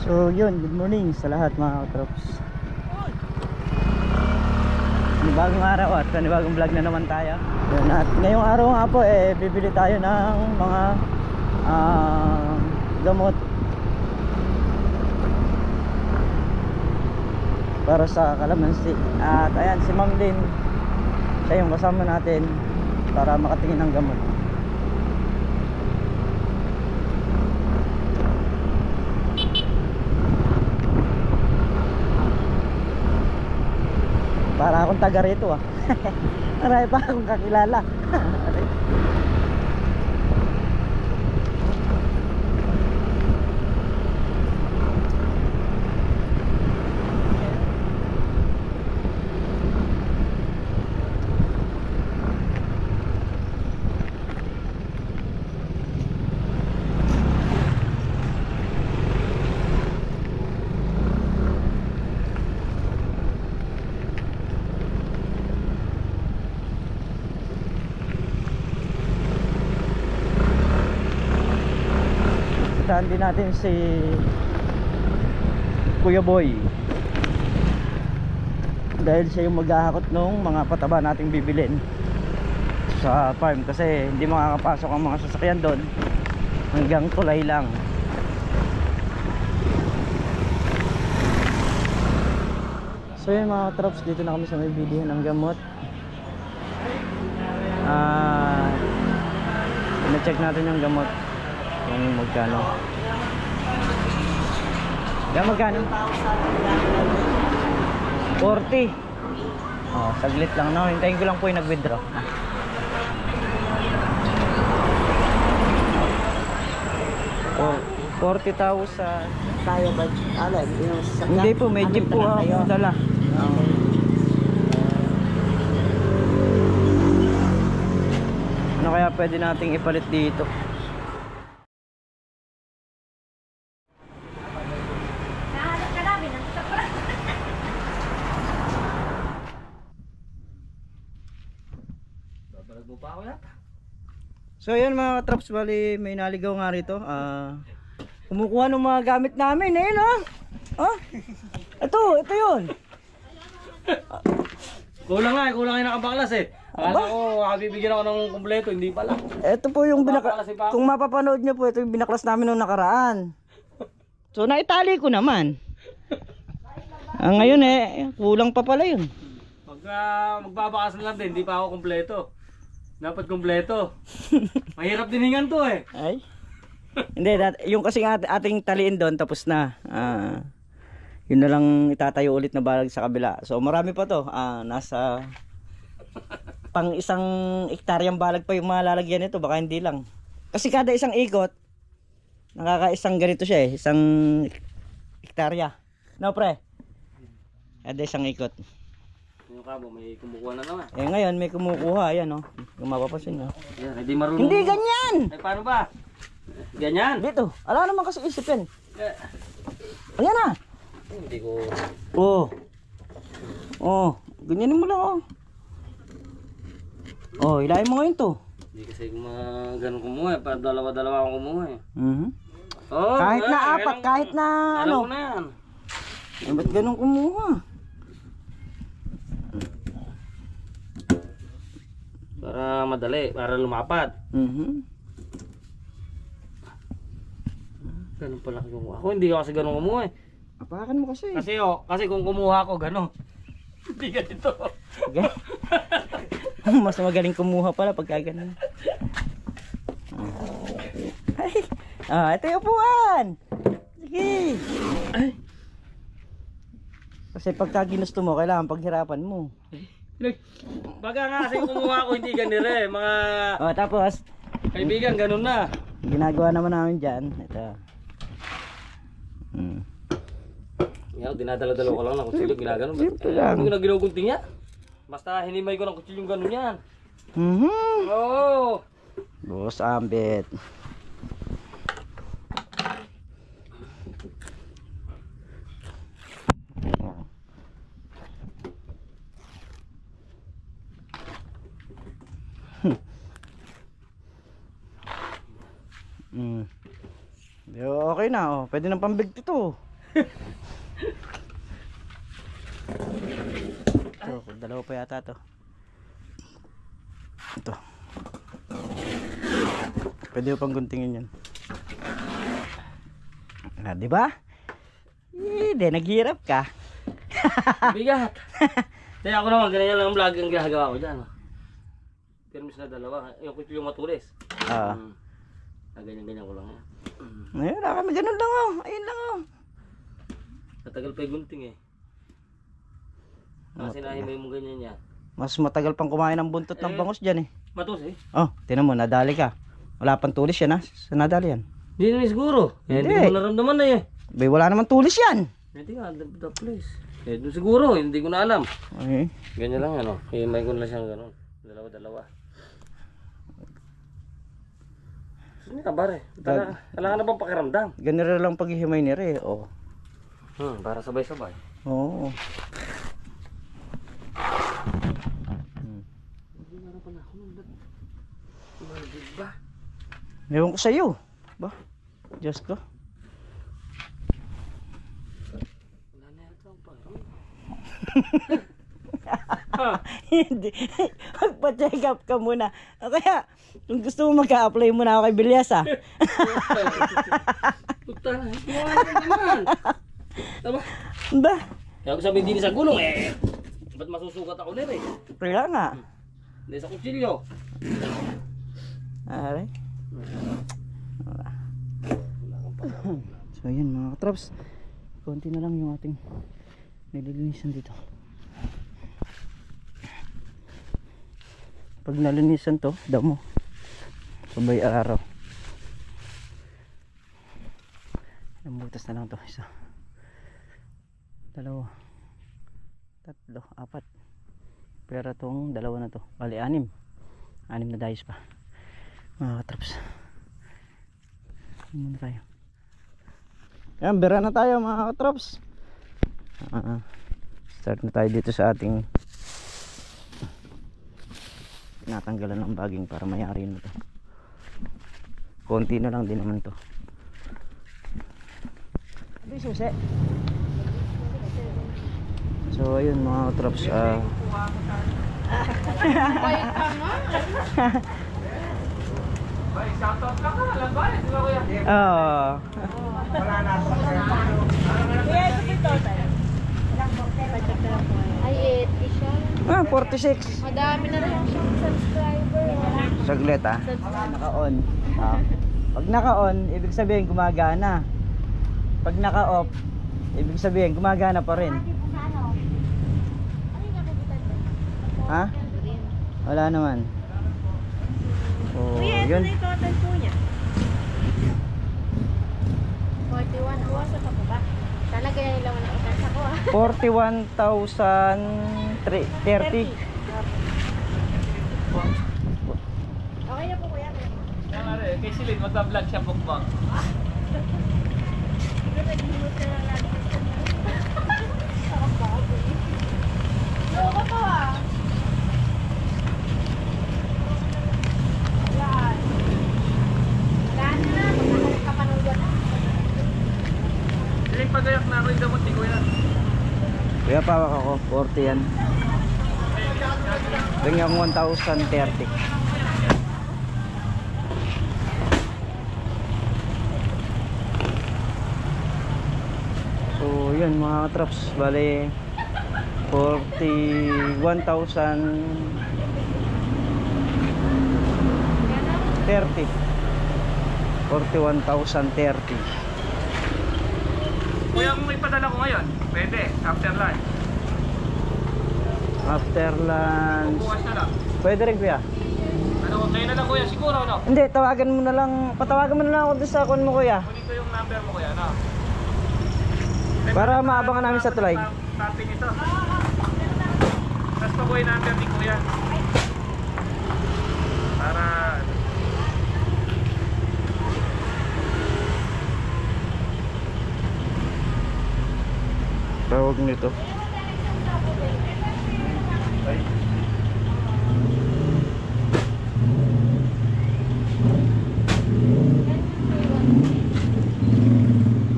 So yun, good morning sa lahat mga katrops. Panibagong araw at panibagong vlog na naman tayo. Yun, at ngayong araw nga po bibili tayo ng mga gamot para sa kalamansi. At ayan si Ma'am din, siya yung kasama natin para makatingin ng gamot. Para akong taga rito marami pa akong kakilala. Saan din natin si Kuya Boy dahil siya yung maghahakot nung mga pataba nating bibilin sa farm kasi hindi makakapasok ang mga sasakyan doon, hanggang tulay lang. So yun mga traps, dito na kami sa may bilihan ng gamot. Ina-check natin yung gamot kung magkano. Yan magkano? 40. Oh, saglit lang na. Hintayin ko lang po yung nag-withdraw. 40,000. Tayo ba? Hindi po, may jeep po ako dala. Ano kaya pwede nating ipalit dito? So yun mga traps, bali may naligaw nga rito. Kumukuha ng mga gamit namin. Ayun ito yun. Kulang yung nakabaklas Akala ko bibigyan ako ng kumpleto, hindi pala. Ito po yung kung mapapanood nyo po, ito yung binaklas namin nung nakaraan. So naitali ko naman. Ngayon kulang pa pala yun. Pagka magbabakas na lang din, hindi pa ako kumpleto. Dapat kumpleto. Mahirap din hingan to Ay. Hindi, yung kasing ating taliin doon tapos na. Yun na lang itatayo ulit na balag sa kabila. So marami pa to. Nasa pang isang hektaryang balag pa yung malalagyan nito, baka hindi lang. Kasi kada isang ikot nakakaisang ganito siya isang hektarya. No pre? Kada isang ikot. Yung kabo, may kumukuha na naman. Ngayon may kumukuha, ayan kung mapapansin nyo. Yan, hindi marunong. Hindi ganyan! Paano ba? Ganyan? Dito, ala naman kasi isip yan. Ayan na! Hindi ko... Ganyanin mo lang hilahin mo ngayon to. Hindi kasi ganun kumuha pa dalawa-dalawa akong kumuha Kahit na apat, kahit na alam ko na yan. Ba't ganun kumuha? Para madali, para lumapat. Ganun pala kumuha. Ako hindi kasi ganun kumuha Apakan mo kasi. Kasi kung kumuha ako ganun. Hindi ganito. Mas magaling kumuha pala pagka ganun. Ito yung upuan. Sige. Kasi pagka ginusto mo, kailangan paghirapan mo. Baga nga kasi kumuha ako hindi ganito mga tapos kaibigan ganun na. Ginagawa naman namin dyan. Ito. Yan, dinadala-dala ko lang ng kutsilyo, ginaganon. Simple lang. Hindi ko na ginugunting yan. Basta hinimay ko ng kutsilyo ganun yan. Boss Ambit. Okay na, oh. Pwede nang pambigti to. Ito, dalawa pa yata to. Ito. Pwede pang guntingin yan. Na, di ba? Hindi, naghirap ka. Bigat. Kaya ako naman, ganyan lang ang vlog ang ginagawa ko dyan. Permis na dalawa. Yung kutsilyo matulis. Oo. Ganyan-ganyan ko lang yan. Ayun, kami ganun lang oh. Ayun lang oh. Matagal pa yung gunting eh. Kasi nahimay mo ganyan yan. Mas matagal pang kumain ng buntot ng bangus dyan eh. Matus eh. Oh, tinan mo, nadali ka. Wala pang tulis yan ha, sa nadali yan. Hindi naman siguro. Hindi. Hindi ko naramdaman na eh. Bay, wala naman tulis yan. Hindi nga, the place. Doon siguro, hindi ko na alam. Okay. Ganyan lang ano. Himay ko na siyang gano'n. Dalawa-dalawa. Sino ka bare? Kailangan na bang pakiramdam? Ganun lang paghihimay ni Re, oh. Para sabay-sabay. Oo. Hindi na pala ako nung ba? Ewan ko sa'yo. Ba? Diyos ko. Wala na yata ang parang. Hindi. Magpa-check up ka muna. O kaya, kung gusto mo magka-apply muna ako kay Bilyas ha. Puta na, hindi mo naman. Tama? Ba? Kaya ko sabihin din sa gulong eh. Ba't masusukat ako nila eh? Kaya nga. Hindi sa kutsilyo. Aray. Wala kang pagkakas. So yun mga katraps. Konti na lang yung ating nililinisan dito. Pag nalinisan to, damo. Sabay araw. Ilang butas na lang to. Isa. Dalawa. Tatlo. Apat. Pero tong dalawa na to. Bali, 6. 6 na dayos pa. Mga katraps. Muna tayo. Yan, bira na tayo mga katraps. Start na tayo dito sa ating natanggalan ng baging para mayari mo to. Konti na lang din naman to. Ito yung susi. So ayun mga katraps, Shoutout ka ka, alam ba? Di ba kuya? Oo. Kuya, ito po total. Ay, 80 siya. 46. Madami na rin siyang subscriber. Saglit naka-on. Pag naka-on, ibig sabihin gumagana. Pag naka-off, ibig sabihin gumagana pa rin. Ha? Wala naman. Oh, yun. Ito yung total po niya. 41. Buwasan pa ba? Talaga yan ilawan na itas ako 41,030. Okay na po kuya. Yan nga rin, kay Silid, magbablog siya bukbang. Naghihimot ka lang lagi. Loko to Wala. Wala na. Magkakalit ka pa ng buwan. Silid, pagayak na ako yung gamot ni kuya. Kaya pawak ako, 40 yan. Tingnan mo 1,030. So yun mga traps, bale 41,030. 41,030. Kuya, kung ipadala ko ngayon, pwede, after lunch. After lunch. Bukas na lang. Pwede rin kuya. Ano, ngayon na lang kuya, siguro, no? Hindi, tawagan mo na lang. Patawagan mo na lang ako doon sa akon mo kuya. Kunin ko yung number mo kuya, no? Para maabangan namin sa tulay. Tapping ito. Tapos pa ko yung number ni kuya. Para... Tawag nito.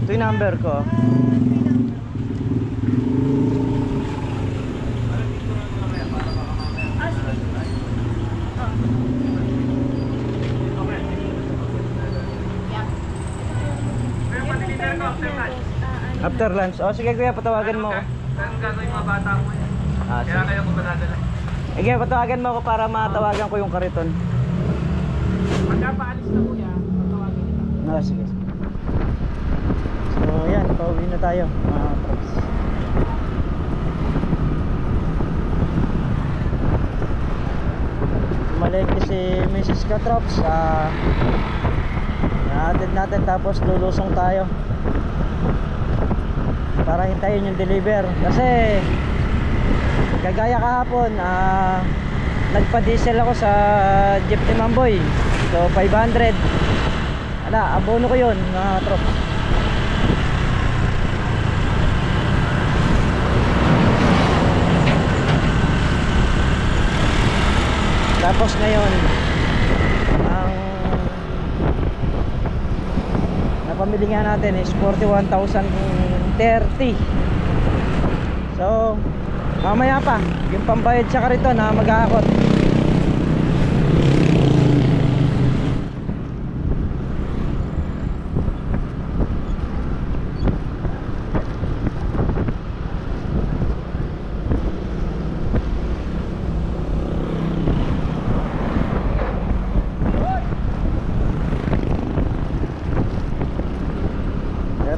Ito yung number ko. After lunch. O sige kuya, patawagan mo. Saan gagawin mga bata mo yan? Sige. Kaya kayo kung madadala. Sige, patawagan mo ako para matawagan ko yung kariton. Pagka paalis na kuya, patawagan kita. Sige. So yan, pauwi na tayo mga props. Malengke si Mrs. Katrops. Naatid natin tapos lulusong tayo para hintayin yung deliver. Kasi kagaya kahapon, nagpa-diesel ako sa jeep ni Mamboy. So 500. Ala, abono ko yun mga trops. Tapos ngayon ang napamili nga natin is 41,030. So mamaya pa yung pambayad sa kariton na mag-aakot.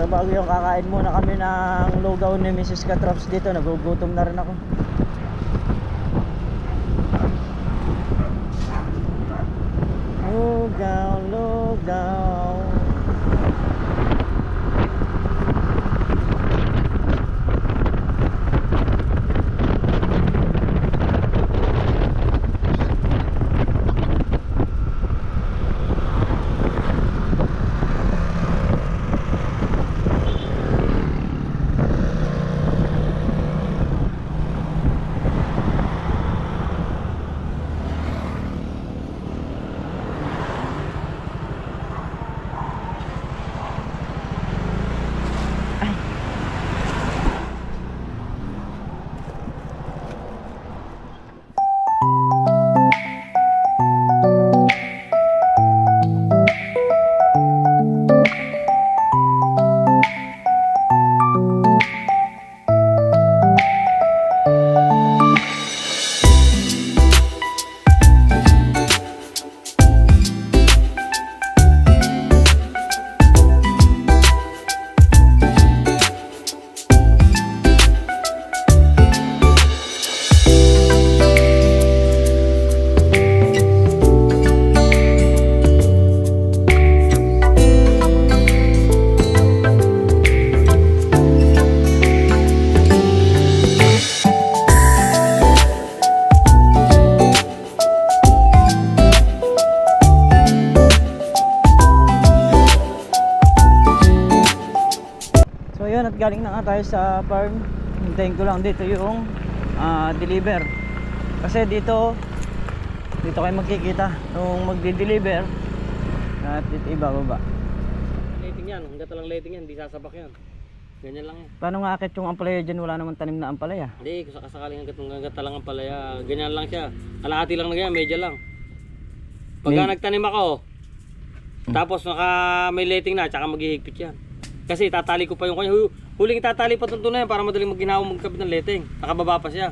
Bago yung kakain muna kami ng lugaw ni Mrs. Katrops dito, nagugutom na rin ako. Lugaw, lugaw. Galing na nga tayo sa farm. Hintayin ko lang dito yung deliver. Kasi dito kayo magkikita nung magdi-deliver at dito ibababa. Lighting yan, hanggat lang lighting yan, hindi sasabak yan. Ganyan lang yan. Paano nga akit yung ampalaya dyan? Wala naman tanim na ampalaya. Hindi, kung sakasakaling hanggat lang ampalaya, ganyan lang siya. Kalahati lang na ganyan, medya lang. Pagka nagtanim ako, tapos may lighting na, tsaka maghihigpit yan. Kasi tatali ko pa yung kanya. Huling tatali pa tunto na yan para madaling magginawa magkabit ng lighting. Nakababa pa siya.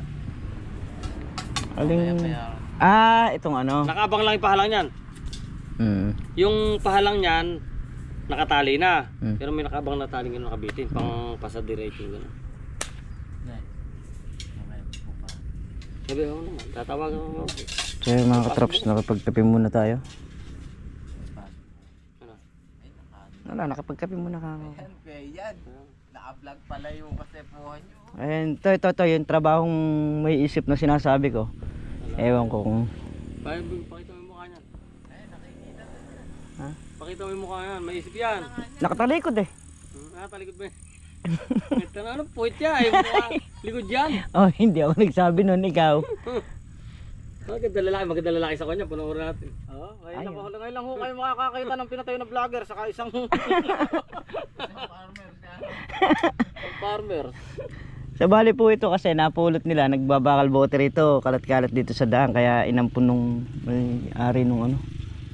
Aling... itong ano. Nakaabang lang yung pahalang yan. Yung pahalang yan, nakatali na. Pero may nakaabang na taling yung nakabitin. Pang pasadiretso gano'n. Sabi ako naman, tatawagan ko. So mga katrops, nakapagkape muna tayo. Wala, nakapagkape muna ka. Yan, naka-vlog pala yung kasepuhan nyo. Ayan, ito yung trabahong may isip na sinasabi ko. Ewan ko kung... Pakita mo yung mukha niyan. Nakikita na. Ha? Pakita mo yung mukha niyan, may isip yan. Nakatalikod eh. Nakatalikod ba eh? Ito na ano, puwit yan. Yung mukha, likod yan. Oh, hindi ako nagsabi nun, ikaw. Maganda lalaki sa kanya, panoorin natin. Oo, ngayon lang ho kayo makakakita ng pinatayo na vlogger saka isang farmer. Sa bali po ito kasi napulot nila, nagbabakal bote rito, kalat-kalat dito sa daan, kaya inampun nung may-ari nung ano.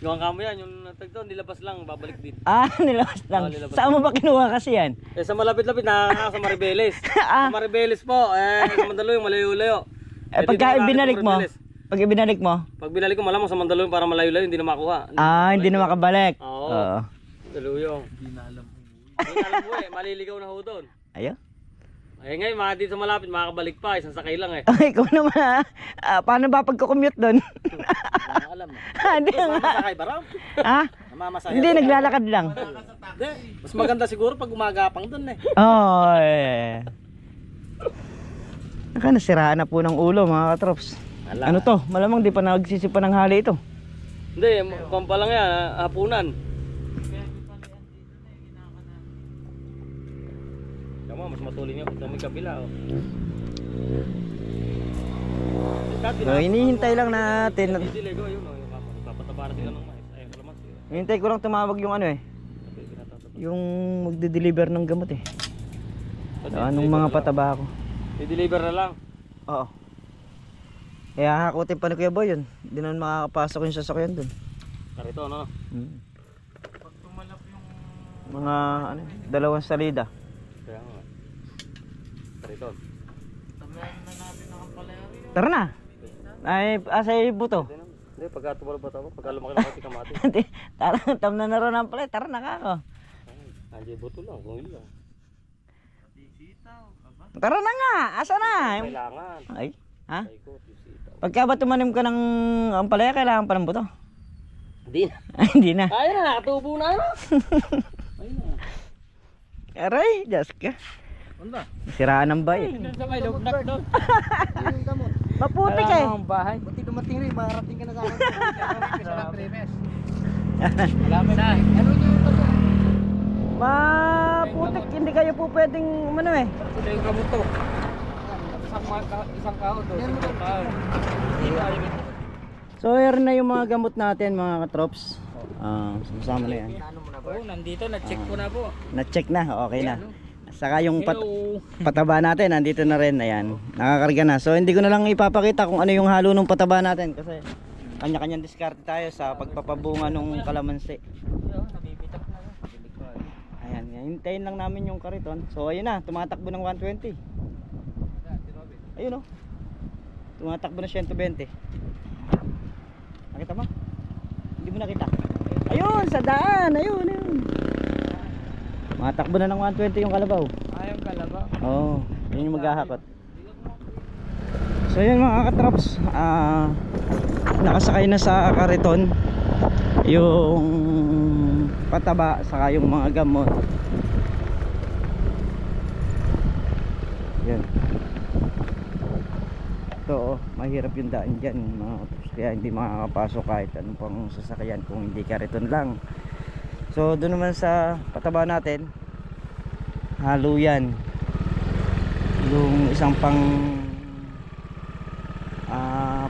Gawang kamo yan, yung natag doon, nilabas lang, babalik dito. Nilabas lang. Oo, nilabas Saan mo ba kinuha kasi yan? Eh, sa malapit-lapit, sa Maribeles. Sa Maribeles po, sa Mandaluyong, malayo-layo. Pagka dito ibinalik mo, Maribeles. pag ibinalik mo, Pag binalik ko, malamang sa Mandaluyong para malayo-layo, hindi na makuha. hindi na makabalik. Oo. Mandaluyong. Hindi na alam mo. Hindi na alam mo maliligaw na ho doon. Ayo. Eh ngayon, mga dito sa malapit, makakabalik pa, isang sakay lang eh. Ay, ikaw naman paano ba pagko-commute doon? Hindi na alam mo. Hindi nga. Masakay ba raw? Ha? Namamasaya. Hindi, naglalakad lang. Hindi. Mas maganda siguro pag gumagapang doon eh. Oo. Nasiraan na po ng ulo mga katrops. Ano to? Malamang di pa nagsisipa ng hali ito. Hindi, pampa lang yan, hapunan. Tama, mas matuloy nga pag may kabila. Oh. So, hinihintay lang natin. Diligo, yun, yung kamo. Papatabara sila ng mais. Ayun, kalamas yun. Hinihintay ko lang tumawag yung ano yung magde-deliver ng gamot eh. Anong mga pataba ko. I-deliver na lang. Oo. Kaya hakutin pa ni Kuya Boy yun. Hindi naman makakapasok yung sasakyan dun. Karito, no? Pag tumalap yung Mga dalawang salida. Kaya nga. Karito. tamayan na natin ang kampalari. Tara na. Ay, asay buto. Hindi, pagka tumalo ba tama? Pagka lumaki lang kasi kamati. Tara, tam na naroon ang pala. Tara na kako. Nandiyo buto lang, kung ilang. Tara na nga. Asa na? Kailangan. Ay, ha? Ikot, yung sitaw. Pagka ba tumanim ka ng ampalaya, kailangan pa ng buto? Hindi na. Ay, hindi na. Ayun na, nakatubo na. Ayun na. Aray, Diyos ka. Onda. Siraan ng bay. Doon sa may lugnak doon. Yung gamot. Maputik eh. bahay. Buti dumating rin, marating ka na sa akin. Isa lang 3 meses. Salamat na. Ano yung gamot? Maputik, hindi kayo po pwedeng umano eh. Ito yung gamot to. Isang kahon doon. Isang kahon. So, ayan na yung mga gamot natin mga katrops. Sama na yan. Oo, nandito, na-check ko na po. Na-check na, okay na. Saka yung pataba natin, nandito na rin. Ayan, nakakarga na. So, hindi ko na lang ipapakita kung ano yung halo ng pataba natin. Kasi kanya-kanyang diskarte tayo sa pagpapabunga ng kalamansi. Ayan, hintayin lang namin yung kariton. So, ayun na, tumatakbo ng 120. Ayun o. Tumatakbo ng 120. Nakita mo? Hindi mo nakita. Ayun, sa daan. Ayun. Matakbo na ng 120 yung kalabaw. Ayaw kalabaw. Oo, yun yung maghahakot. So yun mga katrops, nakasakay na sa kariton yung pataba saka yung mga gamot. Yan. Ito, mahirap yung daan dyan mga katrops, kaya hindi makakapasok kahit anong pang sasakyan kung hindi kariton lang. So doon naman sa pataba natin, halo yan. Yung isang pang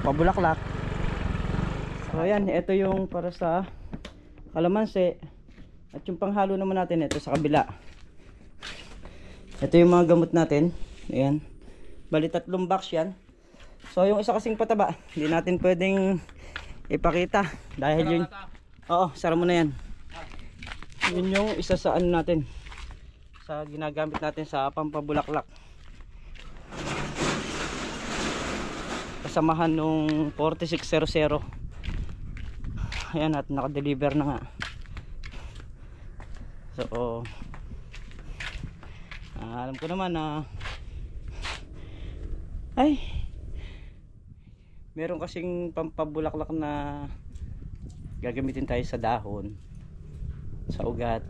pabulaklak. So ayan, ito yung para sa kalamansi. At yung panghalo naman natin, ito sa kabila. Ito yung mga gamot natin. Ayan. Bali 3 box yan. So yung isa kasing pataba, hindi natin pwedeng ipakita dahil yun. Oo, sara mo na yan. Yun yung isa sa ano natin, sa ginagamit natin sa pampabulaklak, kasamahan nung 4600. Ayan, at naka-deliver na nga. So alam ko naman na meron kasing pampabulaklak na gagamitin tayo sa dahon, sa ugat.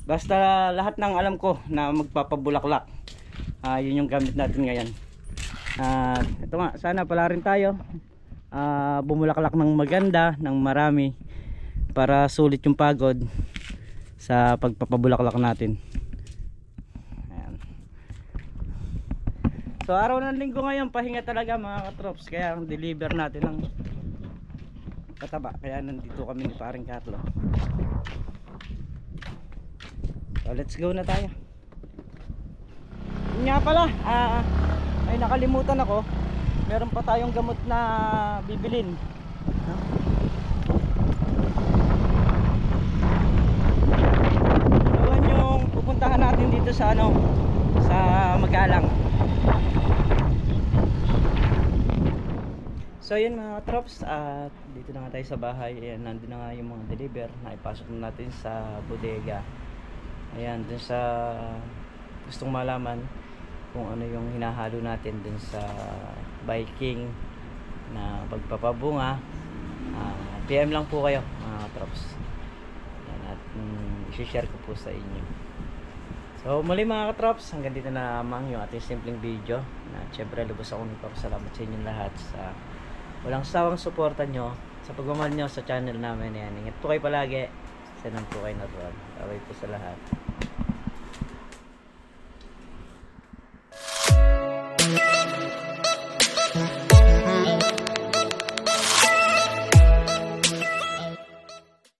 Basta lahat ng alam ko na magpapabulaklak, yun yung gamit natin ngayon. Ito nga, sana pala rin tayo bumulaklak ng maganda, ng marami, para sulit yung pagod sa pagpapabulaklak natin. Ayan. So araw ng linggo ngayon, pahinga talaga mga katrops. Kaya ang deliver natin ng pataba. Kaya nandito kami ni paring Carlo. So let's go na tayo. Yun nga pala, ay nakalimutan ako. Meron pa tayong gamot na bibilin. Yun yung pupuntahan natin dito sa ano, sa Magalang. So yun mga trops, at dito na nga tayo sa bahay. Ayan, nandun na nga yung mga deliver na ipasok na natin sa bodega. Ayan, dun sa gustong malaman kung ano yung hinahalo natin dun sa Viking na pagpapabunga, PM lang po kayo mga trops. Ayan, at i-share ko po sa inyo. So muli mga katrops, hanggang dito na lamang yung ating simpleng video. Na syempre lubos akong nagpapasalamat sa inyong lahat sa walang sawang suporta nyo sa pagmamahal nyo sa channel namin. Yan, ingat po kayo palagi. Sanan po kayo na roon. Away po sa lahat.